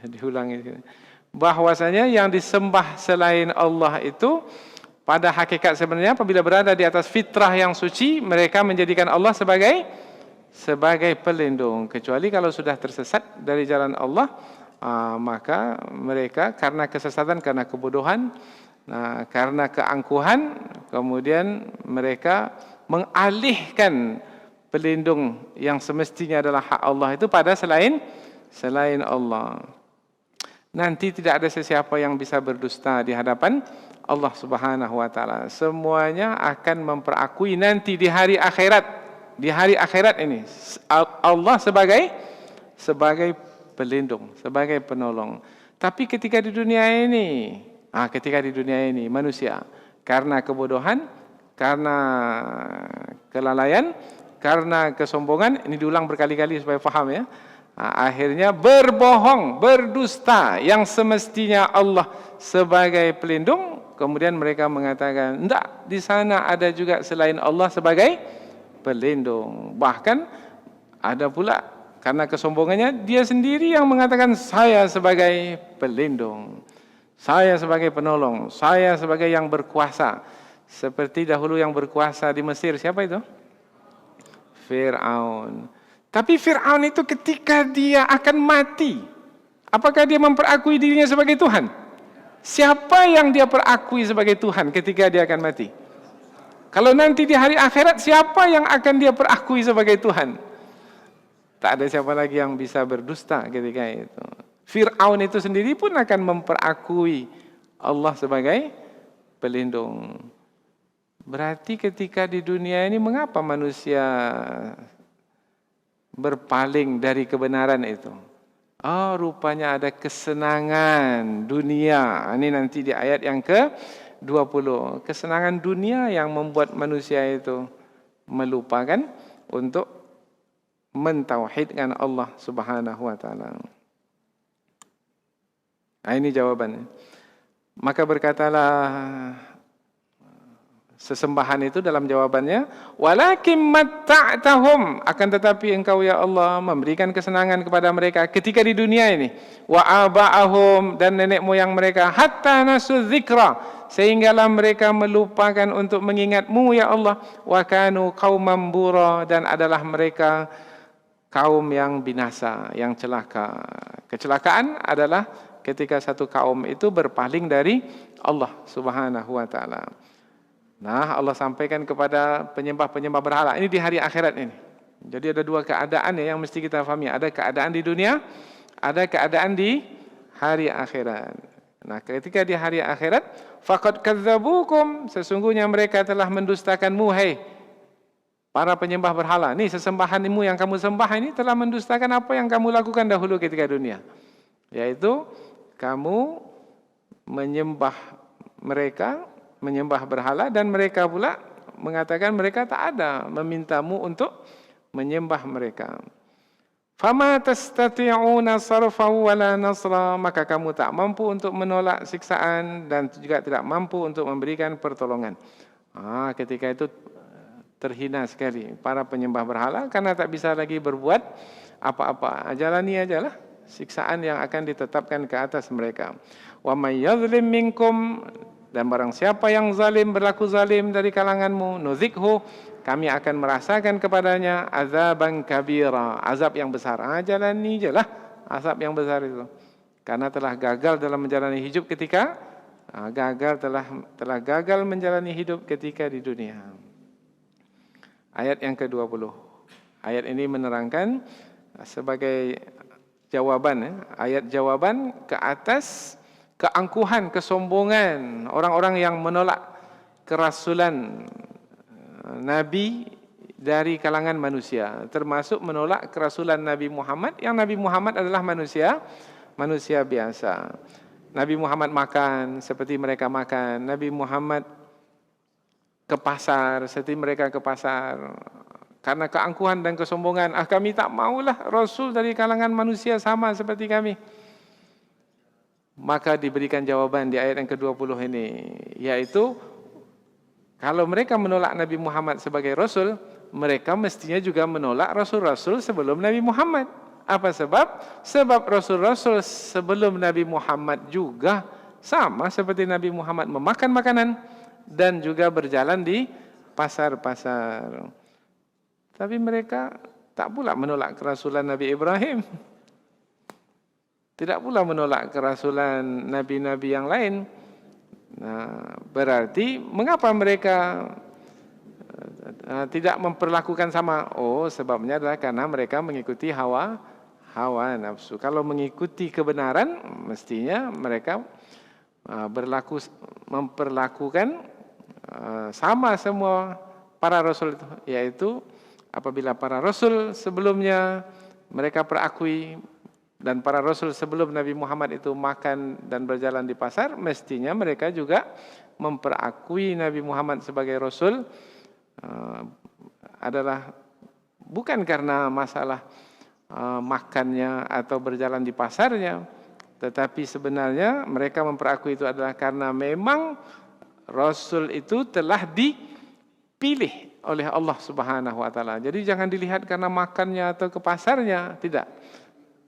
[SPEAKER 2] diulangi. Bahwasanya yang disembah selain Allah itu pada hakikat sebenarnya apabila berada di atas fitrah yang suci, mereka menjadikan Allah sebagai pelindung. Kecuali kalau sudah tersesat dari jalan Allah, maka mereka karena kesesatan, karena kebodohan, karena keangkuhan, kemudian mereka mengalihkan pelindung yang semestinya adalah hak Allah itu pada selain Allah. Nanti tidak ada sesiapa yang bisa berdusta di hadapan Allah Subhanahu wa taala. Semuanya akan memperakui nanti di hari akhirat. Di hari akhirat ini Allah sebagai pelindung, sebagai penolong. Tapi ketika di dunia ini manusia karena kebodohan, karena kelalaian, karena kesombongan, ini diulang berkali-kali supaya paham ya. Akhirnya berbohong, berdusta yang semestinya Allah sebagai pelindung, kemudian mereka mengatakan, "Enggak, di sana ada juga selain Allah sebagai pelindung." Bahkan ada pula karena kesombongannya dia sendiri yang mengatakan, "Saya sebagai pelindung, saya sebagai penolong, saya sebagai yang berkuasa." Seperti dahulu yang berkuasa di Mesir, siapa itu? Fir'aun. Tapi Fir'aun itu ketika dia akan mati, apakah dia memperakui dirinya sebagai Tuhan? Siapa yang dia perakui sebagai Tuhan ketika dia akan mati? Kalau nanti di hari akhirat, siapa yang akan dia perakui sebagai Tuhan? Tak ada siapa lagi yang bisa berdusta ketika itu. Fir'aun itu sendiri pun akan memperakui Allah sebagai pelindung. Berarti ketika di dunia ini, mengapa manusia berpaling dari kebenaran itu? Oh, rupanya ada kesenangan dunia. Ini nanti di ayat yang ke-20. Kesenangan dunia yang membuat manusia itu melupakan untuk mentauhidkan Allah Subhanahu wa taala. Nah, ini jawabannya. Maka berkatalah sesembahan itu dalam jawabannya, walakin matta'tahum, akan tetapi engkau ya Allah memberikan kesenangan kepada mereka ketika di dunia ini, wa aba'ahum, dan nenek moyang mereka, hatta nasu dzikra, sehinggalah mereka melupakan untuk mengingatmu ya Allah, wa kanu qauman bura, dan adalah mereka kaum yang binasa, yang celaka. Kecelakaan adalah ketika satu kaum itu berpaling dari Allah Subhanahu wa taala. Nah, Allah sampaikan kepada penyembah-penyembah berhala ini di hari akhirat ini. Jadi ada dua keadaan yang mesti kita pahami. Ada keadaan di dunia, ada keadaan di hari akhirat. Nah, ketika di hari akhirat, faqad kadzdzabukum, sesungguhnya mereka telah mendustakanmu, hai para penyembah berhala. Nih, sesembahanmu yang kamu sembah ini telah mendustakan apa yang kamu lakukan dahulu ketika dunia. Yaitu kamu menyembah mereka menyembah berhala, dan mereka pula mengatakan mereka tak ada memintamu untuk menyembah mereka. Fama tastati'una sarfahu wala nasra, maka kamu tak mampu untuk menolak siksaan dan juga tidak mampu untuk memberikan pertolongan. Ketika itu terhina sekali para penyembah berhala karena tak bisa lagi berbuat apa-apa. Jalani ajalah siksaan yang akan ditetapkan ke atas mereka. Wa may yadhlim minkum, dan barang siapa yang zalim, berlaku zalim dari kalanganmu, nuzikhu, kami akan merasakan kepadanya azaban kabira, azab yang besar. Jalani jelah azab yang besar itu. Karena telah gagal dalam menjalani hidup ketika telah gagal menjalani hidup ketika di dunia. Ayat yang ke-20. Ayat ini menerangkan sebagai jawaban, ayat jawaban ke atas keangkuhan, kesombongan orang-orang yang menolak kerasulan Nabi dari kalangan manusia, termasuk menolak kerasulan Nabi Muhammad, yang Nabi Muhammad adalah manusia biasa. Nabi Muhammad makan seperti mereka makan. Nabi Muhammad ke pasar seperti mereka ke pasar. Karena keangkuhan dan kesombongan, kami tak maulah Rasul dari kalangan manusia sama seperti kami. Maka diberikan jawaban di ayat yang ke-20 ini, yaitu kalau mereka menolak Nabi Muhammad sebagai Rasul, mereka mestinya juga menolak Rasul-Rasul sebelum Nabi Muhammad. Apa sebab? Sebab Rasul-Rasul sebelum Nabi Muhammad juga sama seperti Nabi Muhammad, memakan makanan dan juga berjalan di pasar-pasar. Tapi mereka tak pula menolak kerasulan Nabi Ibrahim. Tidak pula menolak kerasulan nabi-nabi yang lain. Berarti mengapa mereka tidak memperlakukan sama? Sebabnya adalah karena mereka mengikuti hawa nafsu. Kalau mengikuti kebenaran, mestinya mereka memperlakukan sama semua para rasul itu, yaitu apabila para rasul sebelumnya mereka perakui, dan para rasul sebelum Nabi Muhammad itu makan dan berjalan di pasar, mestinya mereka juga memperakui Nabi Muhammad sebagai rasul, adalah bukan karena masalah makannya atau berjalan di pasarnya, tetapi sebenarnya mereka memperakui itu adalah karena memang rasul itu telah dipilih oleh Allah Subhanahu wa taala. Jadi jangan dilihat karena makannya atau ke pasarnya, tidak.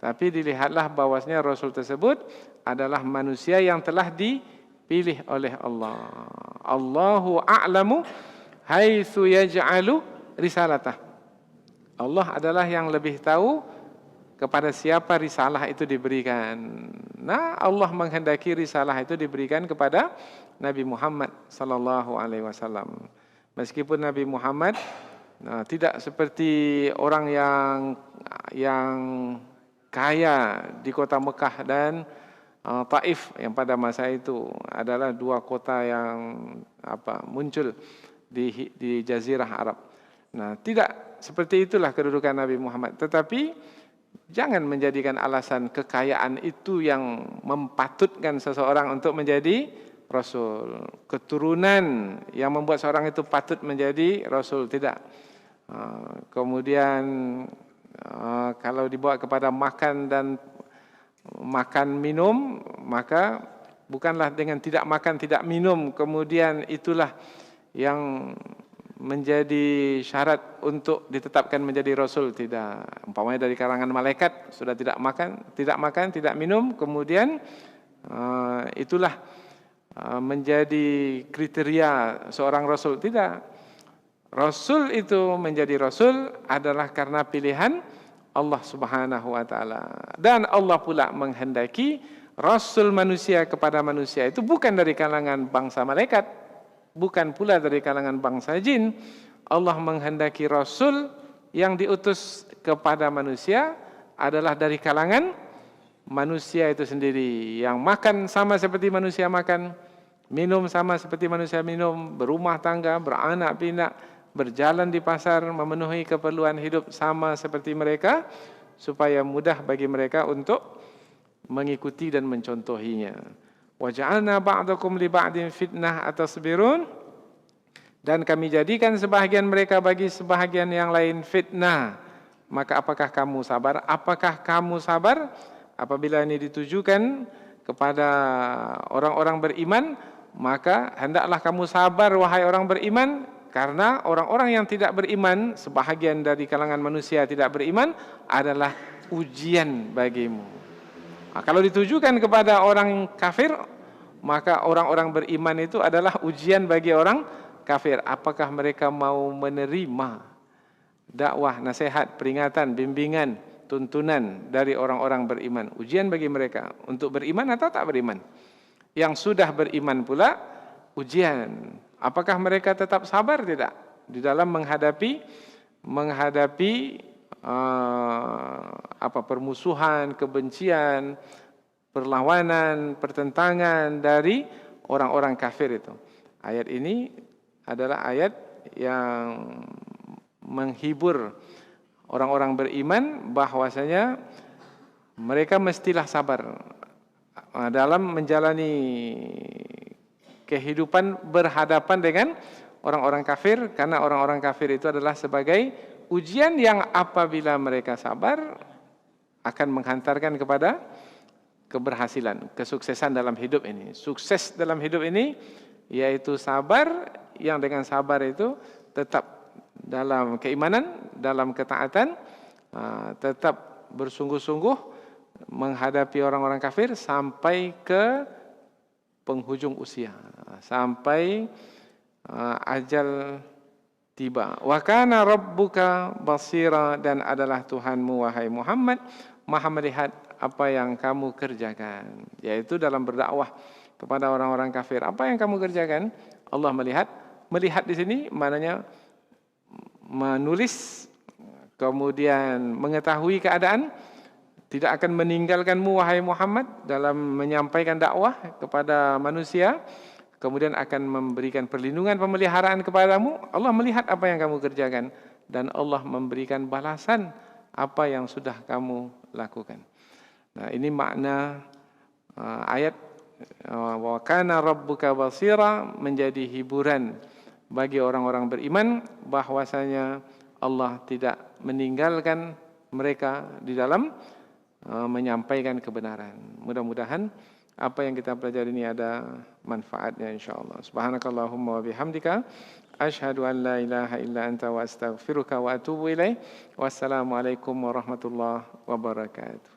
[SPEAKER 2] Tapi dilihatlah bahwasanya Rasul tersebut adalah manusia yang telah dipilih oleh Allah. Allahu a'lamu haitsu yaj'alu risalatah. Allah adalah yang lebih tahu kepada siapa risalah itu diberikan. Allah menghendaki risalah itu diberikan kepada Nabi Muhammad sallallahu alaihi wasallam. Meskipun Nabi Muhammad tidak seperti orang yang kaya di kota Mekah dan Taif, yang pada masa itu adalah dua kota yang muncul di Jazirah Arab. Tidak seperti itulah kedudukan Nabi Muhammad. Tetapi jangan menjadikan alasan kekayaan itu yang mempatutkan seseorang untuk menjadi Rasul. Keturunan yang membuat seorang itu patut menjadi Rasul, tidak. Kemudian kalau dibawa kepada makan dan makan minum, maka bukanlah dengan tidak makan tidak minum kemudian itulah yang menjadi syarat untuk ditetapkan menjadi Rasul, tidak. Umpamanya dari kalangan malaikat sudah tidak makan tidak minum, kemudian itulah menjadi kriteria seorang Rasul, tidak. Rasul itu menjadi Rasul adalah karena pilihan Allah Subhanahu wa taala. Dan Allah pula menghendaki Rasul manusia kepada manusia itu bukan dari kalangan bangsa malaikat, bukan pula dari kalangan bangsa jin. Allah menghendaki Rasul yang diutus kepada manusia adalah dari kalangan manusia itu sendiri, yang makan sama seperti manusia makan, minum sama seperti manusia minum, berumah tangga, beranak pinak, berjalan di pasar, memenuhi keperluan hidup sama seperti mereka, supaya mudah bagi mereka untuk mengikuti dan mencontohinya. Waja'alna ba'dakum li ba'din fitnah atasbirun. Dan kami jadikan sebahagian mereka bagi sebahagian yang lain fitnah. Maka apakah kamu sabar? Apakah kamu sabar? Apabila ini ditujukan kepada orang-orang beriman, maka hendaklah kamu sabar wahai orang beriman, karena orang-orang yang tidak beriman, sebahagian dari kalangan manusia tidak beriman, adalah ujian bagimu. Nah, kalau ditujukan kepada orang kafir, maka orang-orang beriman itu adalah ujian bagi orang kafir. Apakah mereka mau menerima dakwah, nasihat, peringatan, bimbingan, tuntunan dari orang-orang beriman? Ujian bagi mereka untuk beriman atau tak beriman. Yang sudah beriman pula ujian. Apakah mereka tetap sabar tidak di dalam menghadapi permusuhan, kebencian, perlawanan, pertentangan dari orang-orang kafir itu. Ayat ini adalah ayat yang menghibur orang-orang beriman bahwasanya mereka mestilah sabar dalam menjalani kehidupan berhadapan dengan orang-orang kafir, karena orang-orang kafir itu adalah sebagai ujian yang apabila mereka sabar akan menghantarkan kepada keberhasilan, kesuksesan dalam hidup ini. Sukses dalam hidup ini yaitu sabar, yang dengan sabar itu tetap dalam keimanan, dalam ketaatan, tetap bersungguh-sungguh menghadapi orang-orang kafir sampai ke penghujung usia, sampai ajal tiba. Wa kana rabbuka basira, dan adalah Tuhanmu wahai Muhammad Maha melihat apa yang kamu kerjakan, yaitu dalam berdakwah kepada orang-orang kafir. Apa yang kamu kerjakan? Allah melihat. Melihat di sini maknanya menulis, kemudian mengetahui keadaan, tidak akan meninggalkanmu wahai Muhammad dalam menyampaikan dakwah kepada manusia, kemudian akan memberikan perlindungan, pemeliharaan kepadamu. Allah melihat apa yang kamu kerjakan, dan Allah memberikan balasan apa yang sudah kamu lakukan. Nah, ini makna ayat wa kana rabbuka basira, menjadi hiburan bagi orang-orang beriman bahwasanya Allah tidak meninggalkan mereka di dalam menyampaikan kebenaran. Mudah-mudahan apa yang kita pelajari ini ada manfaatnya insyaallah. Subhanakallahumma wa bihamdika asyhadu an la ilaha illa anta wa astaghfiruka wa atubu ilaik. Wassalamualaikum warahmatullahi wabarakatuh.